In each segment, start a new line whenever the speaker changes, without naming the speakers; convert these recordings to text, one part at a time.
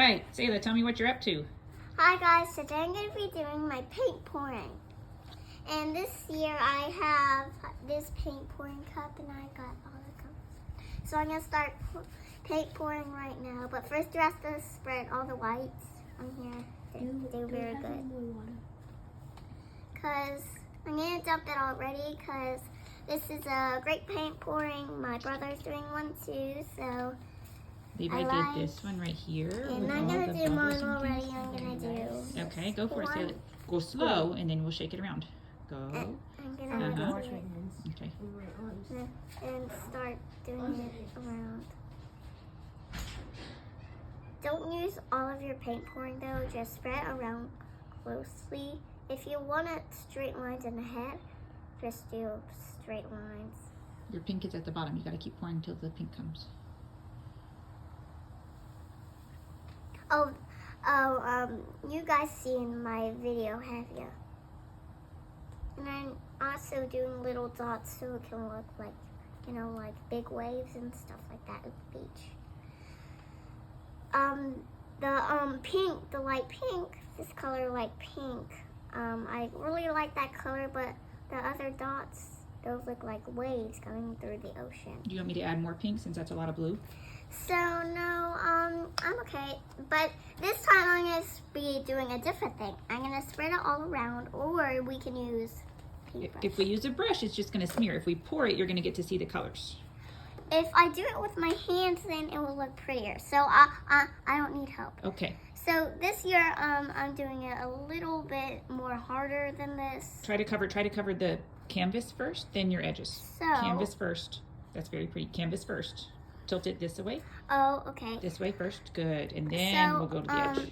right, Selah, tell me what you're up to.
Hi guys, today I'm going to be doing my paint pouring. And this year I have this paint pouring cup and I got all the cups. So I'm going to start paint pouring right now. But first you have to spread all the whites on here. They're very good. Because I'm going to dump it already because this is a great paint pouring. My brother's doing one too, so...
I did this one right here.
And I'm going to do mine already. I'm going to do...
Okay, go for it, Selah. Go slow, and then we'll shake it around. Go.
I'm going to do it.
Okay.
And start doing it around. Don't use all of your paint pouring though, just spread around closely. If you want it straight lines in the head, just do straight lines.
Your pink is at the bottom. You got to keep pouring until the pink comes.
You guys seen my video, have you? And I'm also doing little dots so it can look like, you know, like big waves and stuff like that at the beach. Pink, the light pink, this color light pink, I really like that color, but the other dots, those look like waves coming through the ocean.
Do you want me to add more pink since that's a lot of blue?
So, no, I'm okay. But this time I'm going to be doing a different thing. I'm going to spread it all around, or we can use paintbrush.
If we use a brush, it's just going to smear. If we pour it, you're going to get to see the colors.
If I do it with my hands, then it will look prettier. So I don't need help.
Okay.
So this year, I'm doing it a little bit more harder than this.
Try to cover the canvas first, then your edges.
So
Canvas first. That's very pretty. Canvas first. Tilt it this way.
Oh, okay.
This way first. Good. And then we'll go to the edge.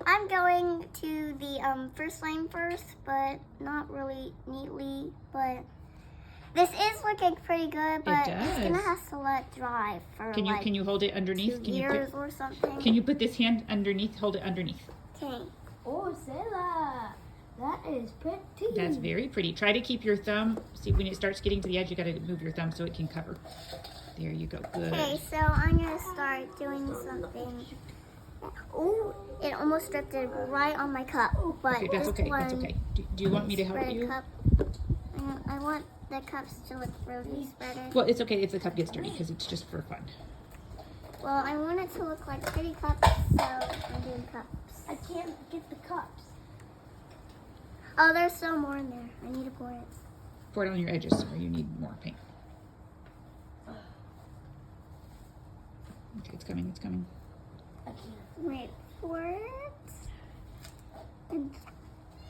I'm going to the first line first, but not really neatly. But this is looking pretty good, but it's gonna have to let dry for
Can you hold it underneath?
2 years or something.
Can you put this hand underneath? Hold it underneath.
Okay.
Oh, Selah, that is pretty.
That's very pretty. Try to keep your thumb. See, when it starts getting to the edge, you got to move your thumb so it can cover. There you go. Good.
Okay, so I'm gonna start doing something. Oh, it almost drifted right on my cup. But
Okay, that's okay. That's okay. Do you want me to help
spread a
you?
cup. I want the cups to look really spreaded.
Well, it's okay if the cup gets dirty because it's just for fun.
Well, I want it to look like pretty cups, so I'm doing cups.
I can't get the cups.
Oh, there's still more in there. I need to pour it.
Pour it on your edges or you need more paint. Okay, it's coming. It's coming.
I can't.
Wait for it. And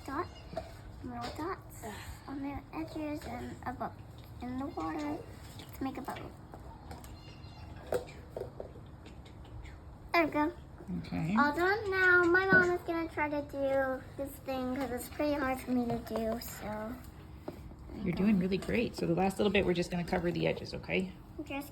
dot. Little dots on the edges and above in the water to make a bubble. There we go.
Okay.
All done. Now my mom is gonna try to do this thing because it's pretty hard for me to do. So
You're doing really great. So the last little bit, we're just going to cover the edges, okay?
I'm just